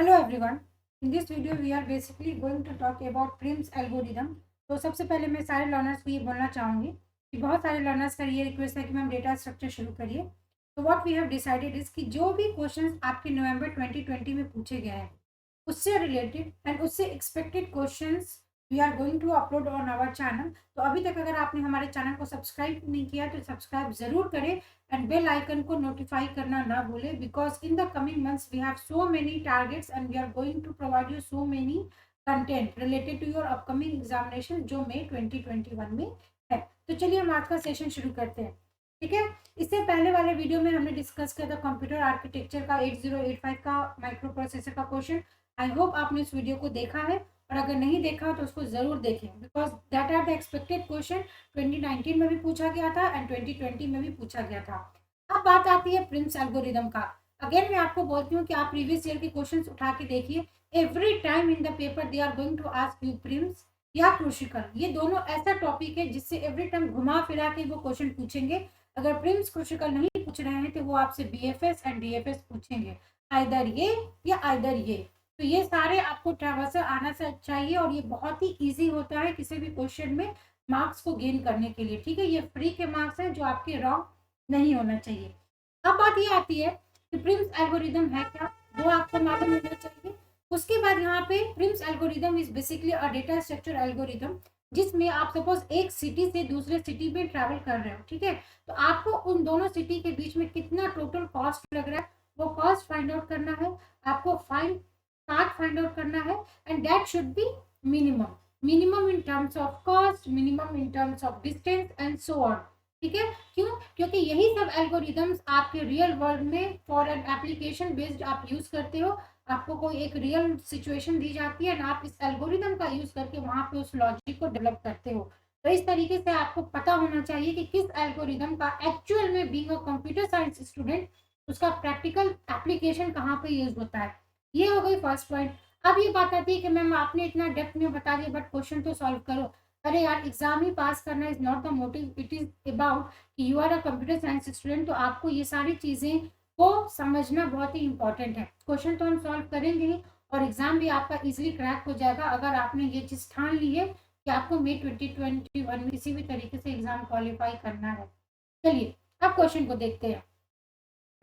Hello everyone. In this video we are basically going to talk about Prim's algorithm. तो सबसे पहले मैं सारे लर्नर्स को ये बोलना चाहूँगी कि बहुत सारे लर्नर्स का ये रिक्वेस्ट है कि मैम डेटा स्ट्रक्चर शुरू करिए. तो what we have decided is कि जो भी क्वेश्चंस आपके नवंबर 2020 में पूछे गए हैं उससे रिलेटेड एंड उससे expected questions we are going to upload on our channel. तो अभी तक अगर आपने हमारे चैनल को सब्सक्राइब नहीं किया तो सब्सक्राइब जरूर करें एंड बेल आइकन को नोटिफाई करना ना भूलें because in the coming months we have so many targets and we are going to provide you so many content related to your upcoming examination जो मई 2021 में है. तो चलिए हम आज का सेशन शुरू करते हैं. ठीक है, इससे पहले वाले वीडियो में हमने डिस्कस किया था कंप्यूटर आर्किटेक्चर का 8085 का माइक्रो प्रोसेसर का क्वेश्चन. आई होप आपने इस वीडियो को देखा है और अगर नहीं देखा तो उसको जरूर देखें because that are the expected question 2019 में भी पूछा गया था एंड 2020 में भी पूछा गया था. अब बात आती है प्रिम्स एल्गोरिदम का. अगेन मैं आपको बोलती हूँ कि आप प्रीवियस ईयर के क्वेश्चंस उठा के देखिए. Every time in the paper they are going to ask you Prim's या क्रूशिकल. ये दोनों ऐसा टॉपिक है जिससे एवरी टाइम घुमा फिरा के वो क्वेश्चन पूछेंगे. अगर प्रिम्स क्रूशिकल नहीं पूछ रहे हैं तो वो आपसे बीएफएस एंड डीएफएस पूछेंगे, आइदर ये या आइदर ये. तो ये सारे आपको ट्रैवर्सल आना चाहिए और ये बहुत ही इजी होता है किसी भी क्वेश्चन में मार्क्स को गेन करने के लिए. ठीक है, ये फ्री के मार्क्स हैं जो आपके रॉन्ग नहीं होना चाहिए. अब बात ये आती है कि प्रिम्स एल्गोरिदम है क्या, वो आपको मालूम होना चाहिए. उसके बाद यहाँ पे Prim's algorithm is basically a data structure algorithm जिसमें आप सपोज एक सिटी से दूसरे सिटी में ट्रैवल कर रहे हो. ठीक है, तो आपको उन दोनों सिटी के बीच में कितना टोटल कॉस्ट लग रहा है वो कॉस्ट फाइंड आउट करना है. आपको फाइंड आउट करना है and that should be minimum in terms of cost, minimum in terms of distance and so on. ठीक है, क्यों? क्योंकि यही सब एल्गोरिदम्स आपके रियल वर्ल्ड में फॉर एन एप्लीकेशन बेस्ड आप यूज करते हो. आपको कोई एक रियल सिचुएशन दी जाती है ना, आप इस एल्गोरिदम का यूज करके वहां पे उस लॉजिक को डेवलप करते हो. तो इस तरीके से आपको पता होना चाहिए कि किस एल्गोरिदम का एक्चुअल में being a computer science student उसका प्रैक्टिकल एप्लीकेशन कहाँ पे यूज होता है. ये हो गई फर्स्ट पॉइंट. अब ये बात आती है कि मैम आपने इतना डेप्थ में बता दिया बट क्वेश्चन तो सॉल्व करो. अरे यार, एग्जाम ही पास करना is not the motive, it is about कि you are a computer science student. तो आपको ये सारी चीजें को समझना बहुत ही इंपॉर्टेंट है. क्वेश्चन तो हम सॉल्व करेंगे ही और एग्जाम भी आपका इजीली क्रैक हो जाएगा अगर आपने ये चीज ठान ली है कि आपको मई 2021 में किसी भी तरीके से एग्जाम क्वालिफाई करना है. चलिए अब क्वेश्चन को देखते हैं.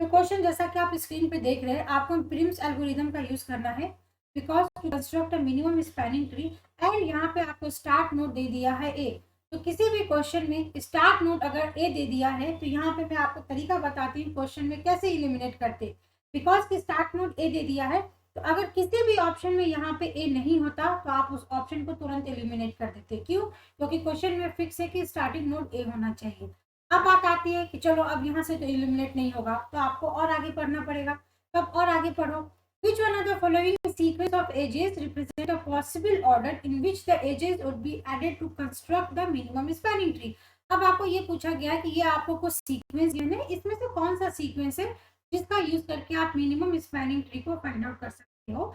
तो क्वेश्चन जैसा कि आप स्क्रीन पे देख रहे हैं, आपको प्रिम्स एल्गोरिदम का यूज करना है because to construct a minimum spanning tree and यहाँ पे आपको स्टार्ट नोड दे दिया है ए. तो किसी भी क्वेश्चन में स्टार्ट नोड अगर ए दे दिया है तो यहाँ पे मैं आपको तरीका बताती हूँ क्वेश्चन में कैसे इलिमिनेट करते. बिकॉज कि स्टार्ट नोड ए दे दिया है तो अगर किसी भी ऑप्शन में यहाँ पे ए नहीं होता तो आप उस ऑप्शन को तुरंत एलिमिनेट कर देते. क्यों? क्योंकि क्वेश्चन में फिक्स है कि स्टार्टिंग नोड ए होना चाहिए. अब बात आती है कि चलो अब यहाँ से तो एलिमिनेट नहीं होगा तो आपको और आगे पढ़ना पड़ेगा. तब और आगे पढ़ो. Which one of the following sequence of edges represent a possible order in which the edges would be added to construct the minimum spanning tree? अब आपको ये पूछा गया है कि ये आपको कुछ सीक्वेंस गिवन है, इसमें से कौन सा सीक्वेंस है जिसका यूज करके आप मिनिमम स्पैनिंग ट्री को फाइंड आउट कर सकते हो.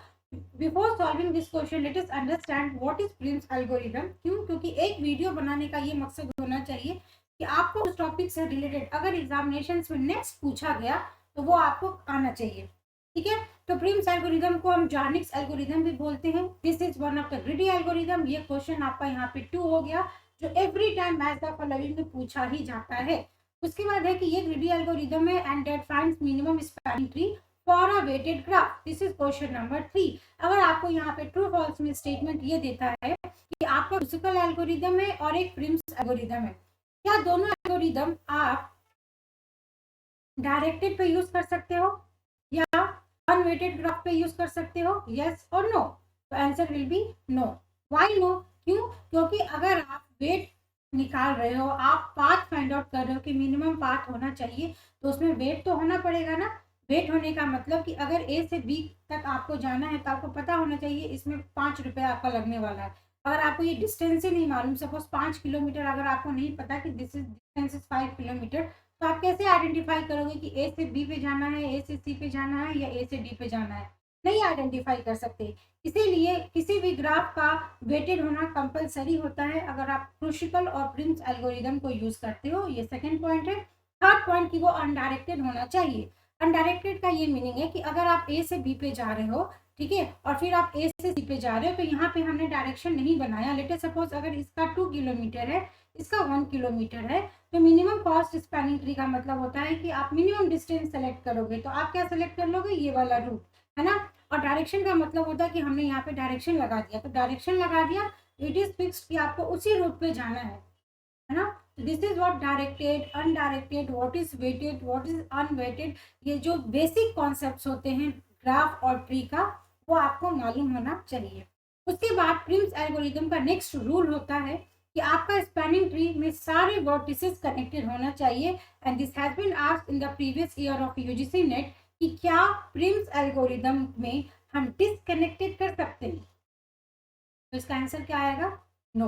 Before solving this question let us understand what is Prim's algorithm. क्यों? क्योंकि एक वीडियो बनाने का ये मकसद होना चाहिए कि आपको उस टॉपिक से रिलेटेड अगर एग्जामिनेशन में नेक्स्ट पूछा गया तो वो आपको आना चाहिए. ठीक है, तो प्रिम्स एल्गोरिदम को हम जॉर्निक्स एल्गोरिदम भी बोलते हैं. This is one of the greedy algorithm. ये क्वेश्चन आपका यहाँ पे 2 हो गया जो every time match the following में पूछा ही जाता है. उसके बाद है कि ये ग्रीडी एल्गोरिदम है and that finds minimum spanning tree for a weighted graph. This is question number 3. अगर आपको यहाँ पे ट्रू फॉल्स में स्टेटमेंट ये देता है कि आपका फिजिकल एल्गोरिदम है और एक प्रिम्स एल्गोरिदम है, क्या दोनों एल्गोरिदम आप डायरेक्टेड पे यूज कर सकते हो या अनवेटेड ग्राफ पे यूज कर सकते हो? यस और नो? तो answer will be no. Why no? क्यों? क्योंकि अगर आप वेट निकाल रहे हो, आप पाथ फाइंड आउट कर रहे हो कि मिनिमम पाथ होना चाहिए तो उसमें वेट तो होना पड़ेगा ना. वेट होने का मतलब कि अगर ए से बी तक आपको जाना है तो आपको पता होना चाहिए इसमें 5 रुपए आपका लगने वाला है. अगर आपको ये डिस्टेंस ही नहीं मालूम, सपोज 5 किलोमीटर, अगर आपको नहीं पता कि this is distance is 5 kilometre, तो आप कैसे आइडेंटिफाई करोगे कि ए से बी पे जाना है, ए से सी पे जाना है या ए से डी पे जाना है? नहीं आइडेंटिफाई कर सकते. इसीलिए किसी भी ग्राफ का वेटेड होना कंपलसरी होता है अगर आप क्रूशिकल और प्रिम्स एल्गोरिदम को यूज करते हो. ये सेकंड पॉइंट है. थर्ड पॉइंट की वो अनडायरेक्टेड होना चाहिए. अनडायरेक्टेड का ये मीनिंग है कि अगर आप ए से बी पे जा रहे हो, ठीक है, और फिर आप ए से सी पे जा रहे हो, तो यहाँ पे हमने डायरेक्शन नहीं बनाया। लेट सपोज अगर इसका 2 किलोमीटर है, इसका 1 किलोमीटर है, तो मिनिमम कॉस्ट स्पैनिंग ट्री का मतलब होता है कि आप मिनिमम डिस्टेंस सेलेक्ट करोगे। तो आप क्या सेलेक्ट कर लोगे? ये वाला रूट, है ना। और डायरेक्शन का मतलब होता है कि हमने यहाँ पे डायरेक्शन लगा दिया, तो डायरेक्शन लगा दिया, इट इज फिक्स्ड कि आपको उसी रूट पे जाना है ना। This is what directed, undirected, what is weighted, what is unweighted, ये जो बेसिक कॉन्सेप्ट्स होते हैं ग्राफ और ट्री का, वो आपको मालूम होना चाहिए। उसके बाद प्रिम्स एल्गोरिथम का नेक्स्ट रूल होता है कि आपका स्पैनिंग ट्री में सारे वर्टिसेस कनेक्टेड होना चाहिए। And this has been asked in the previous year of UGC NET कि क्या प्रिम्स एल्गोरिथम में हम डिसकनेक्टेड कर सकते हैं? तो इसका आंसर क्या आएगा? नो।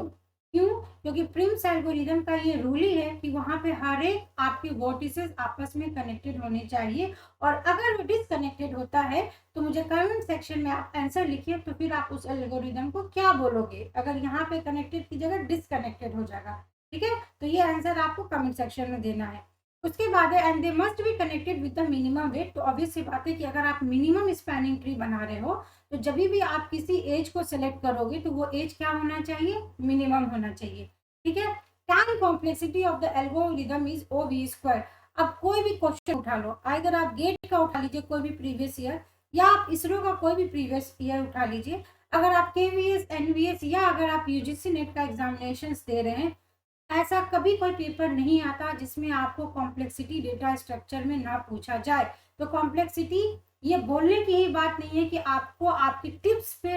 क्यों? क्योंकि प्रिम्स एल्गोरिथम का ये रूल ही है कि वहां पे हर एक आपके वर्टिसेस आपस में कनेक्टेड होने चाहिए, और अगर वो डिसकनेक्टेड होता है तो मुझे कमेंट सेक्शन में आप आंसर लिखिए, तो फिर आप उस एल्गोरिथम को क्या बोलोगे अगर यहाँ पे कनेक्टेड की जगह डिसकनेक्टेड हो जाएगा। ठीक है, तो ये आंसर आपको कमेंट सेक्शन में देना है। उसके बाद है and they must be connected with the minimum weight. तो ऑब्वियस सी बात है कि अगर आप मिनिमम स्पैनिंग ट्री बना रहे हो, तो जब भी आप किसी एज को सेलेक्ट करोगे तो वो एज क्या होना चाहिए? मिनिमम होना चाहिए। ठीक है। Time complexity of the algorithm is O V square. अब कोई भी क्वेश्चन उठा लो, अगर आप गेट का उठा लीजिए कोई भी प्रीवियस ईयर, या आप इसरो का कोई भी प्रीवियस ईयर उठा लीजिए, अगर आप केवीएस, एनवीएस, या अगर आप यूजीसी नेट का एग्जामिनेशन दे रहे हैं, ऐसा कभी कोई पेपर नहीं आता जिसमें आपको कॉम्प्लेक्सिटी डेटा स्ट्रक्चर में ना पूछा जाए। तो कॉम्प्लेक्सिटी ये बोलने की ही बात नहीं है कि आपको आपकी टिप्स पे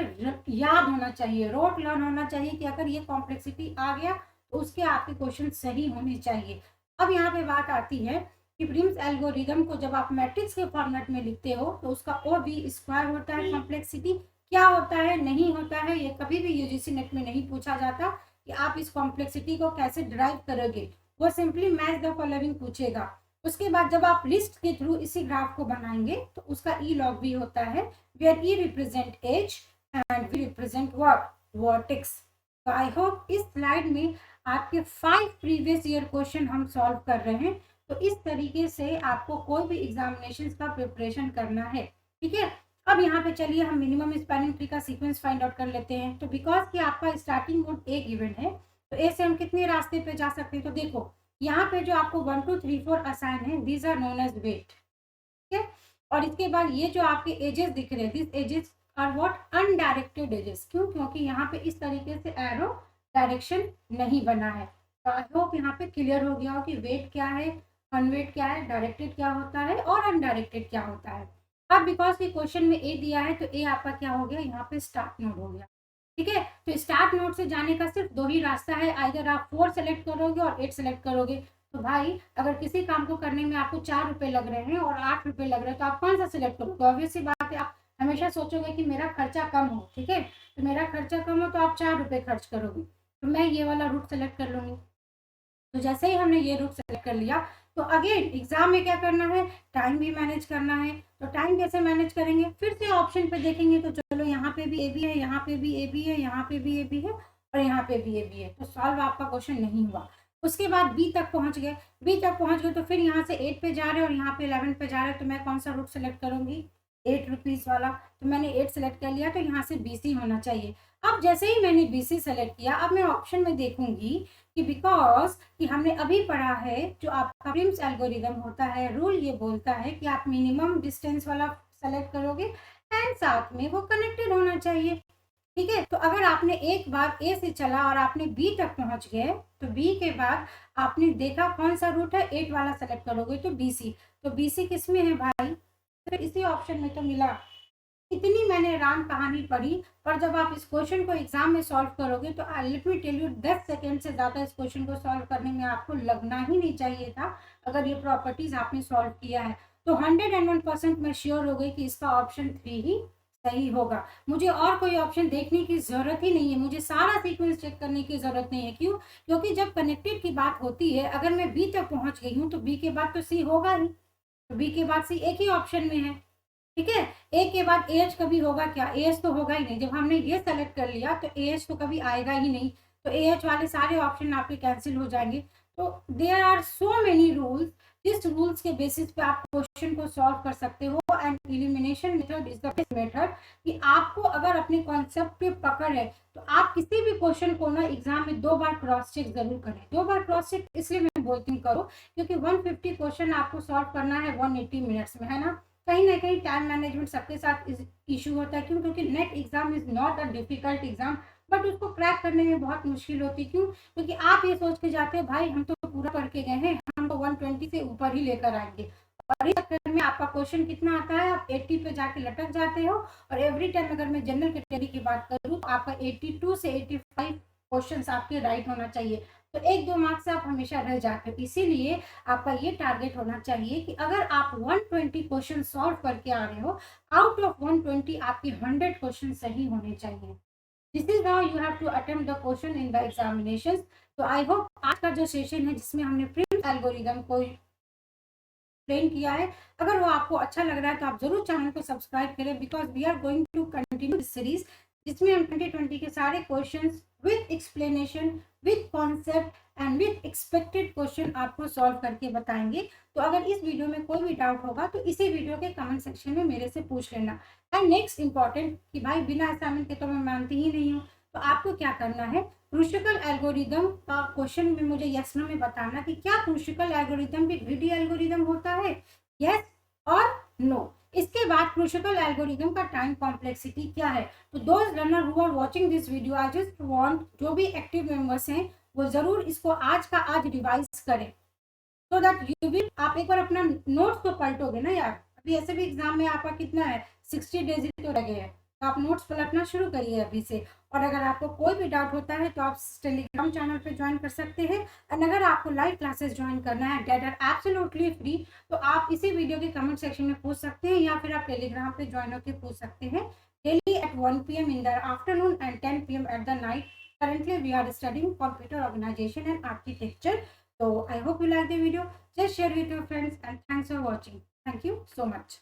याद होना चाहिए, रोट लर्न होना चाहिए कि अगर ये कॉम्प्लेक्सिटी आ गया तो उसके आपके क्वेश्चन सही होने चाहिए। अब यहाँ पे बात आती है कि प्रिम्स एल्गोरिथम को जब आप मैट्रिक्स के फॉर्मेट में लिखते हो तो उसका ओ वी स्क्वायर होता है। कॉम्प्लेक्सिटी क्या होता है, नहीं होता है, ये कभी भी यूजीसी नेट में नहीं पूछा जाता कि आप इस कॉम्प्लेक्सिटी को कैसे ड्राइव करोगे, वो सिंपली मैच द फॉलोइंग पूछेगा। उसके बाद जब आप लिस्ट के थ्रू इसी ग्राफ को बनाएंगे तो उसका ई लॉग भी होता है, where E represent edge and V represent what? Vertex. तो आई होप इस स्लाइड में आपके 5 प्रीवियस ईयर क्वेश्चन हम सॉल्व कर रहे हैं। तो इस तरीके से आपको कोई भी एग्जामिनेशन का प्रिपरेशन करना है। ठीक है। अब यहाँ पे चलिए हम मिनिमम स्पैनिंग ट्री का सीक्वेंस फाइंड आउट कर लेते हैं। तो बिकॉज कि आपका स्टार्टिंग नोड ए गिवन है, तो ए से हम कितने रास्ते पे जा सकते हैं? तो देखो यहाँ पे जो आपको 1 2 3 4 असाइन है, these are known as weight. ठीक है। और इसके बाद ये जो आपके एजेस दिख रहे हैं, this edges are what? Undirected edges. क्यों? क्योंकि यहाँ पे इस तरीके से एरो डायरेक्शन नहीं बना है। तो आई होप यहाँ पे क्लियर हो गया हो कि वेट क्या है, अनवेट क्या है, डायरेक्टेड क्या होता है और अनडायरेक्टेड क्या होता है। अब बिकॉज के क्वेश्चन में ए दिया है तो ए आपका क्या हो गया? यहाँ पे स्टार्ट नोड हो गया। ठीक है। तो स्टार्ट नोड से जाने का सिर्फ 2 ही रास्ता है, आइदर आप 4 सेलेक्ट करोगे और 8 सेलेक्ट करोगे। तो भाई अगर किसी काम को करने में आपको 4 रुपए लग रहे हैं और 8 रुपए लग रहे हैं, तो आप कौन सा सिलेक्ट करोगे? ऑब्वियस सी बात है, आप हमेशा सोचोगे कि मेरा खर्चा कम हो। ठीक है। तो मेरा खर्चा कम हो तो आप 4 रुपए खर्च करोगे, तो मैं ये वाला रूट सेलेक्ट कर लूंगी। तो जैसे ही हमने ये रूट सेलेक्ट कर लिया, तो अगेन एग्जाम में क्या करना है? टाइम भी मैनेज करना है। तो टाइम कैसे मैनेज करेंगे? फिर से ऑप्शन पे देखेंगे, तो चलो यहाँ पे भी ए बी है, यहाँ पे भी ए बी है, यहाँ पे भी ए बी है और यहाँ पे भी ए बी है। तो सॉल्व आपका क्वेश्चन नहीं हुआ। उसके बाद बी तक पहुंच गए, बी तक पहुंच गए तो फिर यहाँ से 8 पे जा रहे हैं और यहाँ पे 11 पे जा रहे हैं, तो मैं कौन सा रूट सेलेक्ट करूंगी? 8 रुपीज वाला। तो मैंने 8 सेलेक्ट कर लिया, तो यहाँ से BC होना चाहिए। अब जैसे ही मैंने BC सेलेक्ट किया, अब मैं ऑप्शन में देखूंगी कि बिकॉज कि हमने अभी पढ़ा है जो आपका प्रिम्स एल्गोरिथम होता है, रूल ये बोलता है कि आप मिनिमम डिस्टेंस वाला सेलेक्ट करोगे एंड साथ में वो कनेक्टेड होना चाहिए। ठीक है। तो अगर आपने एक बार ए से चला और आपने बी तक पहुंच गए, तो बी के बाद आपने देखा कौन सा रूट है, 8 वाला सेलेक्ट करोगे तो BC। तो BC किस में है भाई? तो इसी ऑप्शन में तो मिला। इतनी मैंने राम कहानी पढ़ी, पर जब आप इस क्वेश्चन को एग्जाम में सॉल्व करोगे तो let me tell you 10 second से ज़्यादा इस क्वेश्चन को सॉल्व करने में आपको लगना ही नहीं चाहिए था। अगर ये प्रॉपर्टीज आपने सॉल्व किया है तो 101% मैं श्योर हो गई कि इसका ऑप्शन 3 ही सही होगा। मुझे और कोई ऑप्शन देखने की जरूरत ही नहीं है, मुझे सारा सीक्वेंस चेक करने की जरूरत नहीं है। क्यों? क्योंकि जब कनेक्टेड की बात होती है, अगर मैं बी तक पहुंच गई हूँ तो बी के बाद तो सी होगा ही, तो बी के बाद सी एक ही ऑप्शन में है। ठीक है। ए के बाद एच कभी होगा क्या? एच तो होगा ही नहीं। जब हमने ये सेलेक्ट कर लिया तो एच तो कभी आएगा ही नहीं, तो एच वाले सारे ऑप्शन आपके कैंसिल हो जाएंगे। तो there are so many rules, जिस रूल्स के बेसिस पे आप क्वेश्चन को सॉल्व कर सकते हो। And elimination method is the best method, कि आपको अगर अपने कॉन्सेप्ट पे पकड़ है तो आप किसी भी क्वेश्चन को ना एग्जाम में 2 बार क्रॉस चेक जरूर करें। 2 बार क्रॉस चेक इसलिए मैं बोलती हूँ करो, क्योंकि 150 क्वेश्चन आपको सॉल्व करना है 180 मिनट्स में, है ना। कहीं ना कहीं टाइम मैनेजमेंट सबके साथ इशू होता है। क्यों? क्योंकि net exam is not a difficult exam, but उसको क्रैक करने में बहुत मुश्किल होती है। क्यों? क्योंकि आप ये सोच के जाते हो भाई हम तो पूरा पढ़ के गए हैं, हम तो 120 से ऊपर ही लेकर आएंगे, और इस चक्कर में आपका क्वेश्चन कितना आता है, आप 80 पे जाके लटक जाते हो। और एवरी टाइम अगर मैं जनरल कैटेगरी की बात करूँ तो आपका 82 से 85 क्वेश्चन आपके राइट होना चाहिए। तो 1-2 मार्क्स से आप हमेशा रह जाते हो। इसीलिए आपका ये टारगेट होना चाहिए कि अगर आप 120 क्वेश्चन सॉल्व करके आ रहे हो, आउट ऑफ 120 आपके 100 क्वेश्चन सही होने चाहिए। This is how you have to attempt the question in the examinations. तो आई होप आज का जो सेशन है जिसमें हमने प्रिम्स एल्गोरिदम को एक्सप्लेन किया है, अगर वो आपको अच्छा लग रहा है तो आप जरूर चैनल को सब्सक्राइब करें, because we are going to continue this series, जिसमें हम 2020 के सारे questions with explanation, with concept and with expected question आपको सॉल्व करके बताएंगे। तो अगर इस वीडियो में कोई भी डाउट होगा तो इसी वीडियो के कमेंट सेक्शन में मेरे से पूछ लेना। एंड नेक्स्ट इंपॉर्टेंट कि भाई बिना असाइनमेंट के तो मैं मानती ही नहीं हूँ, तो आपको क्या करना है, क्रूशिकल एल्गोरिदम का क्वेश्चन में मुझे यस नो में बताना कि क्या क्रूशिकल एल्गोरिदम भी ग्रीडी एल्गोरिदम होता है, यस और नो। इसके बाद क्रूशिकल एल्गोरिदम का टाइम कॉम्प्लेक्सिटी क्या है। तो दोस्त learner who are watching this video, I just want जो भी एक्टिव मेंबर्स हैं वो जरूर इसको आज का आज रिवाइज करें, सो दैट यू विल, आप एक बार अपना नोट्स तो पलटोगे ना यार। अभी ऐसे भी एग्जाम में आपका कितना है, 60 डेज ही तो लगे हैं, तो आप नोट्स पलटना शुरू करिए अभी से। और अगर आपको कोई भी डाउट होता है तो आप टेलीग्राम चैनल पे ज्वाइन कर सकते हैं। एंड अगर आपको लाइव क्लासेस ज्वाइन करना है दैट आर एब्सोल्युटली फ्री, तो आप इसी वीडियो के कमेंट सेक्शन में पूछ सकते हैं, या फिर आप टेलीग्राम पे ज्वाइन होकर पूछ सकते हैं। Daily at 1 PM in the afternoon and 10 PM at the night. Currently, we are studying computer organization and architecture. So I hope you like the video. Just share with your friends and thanks for watching. Thank you so much.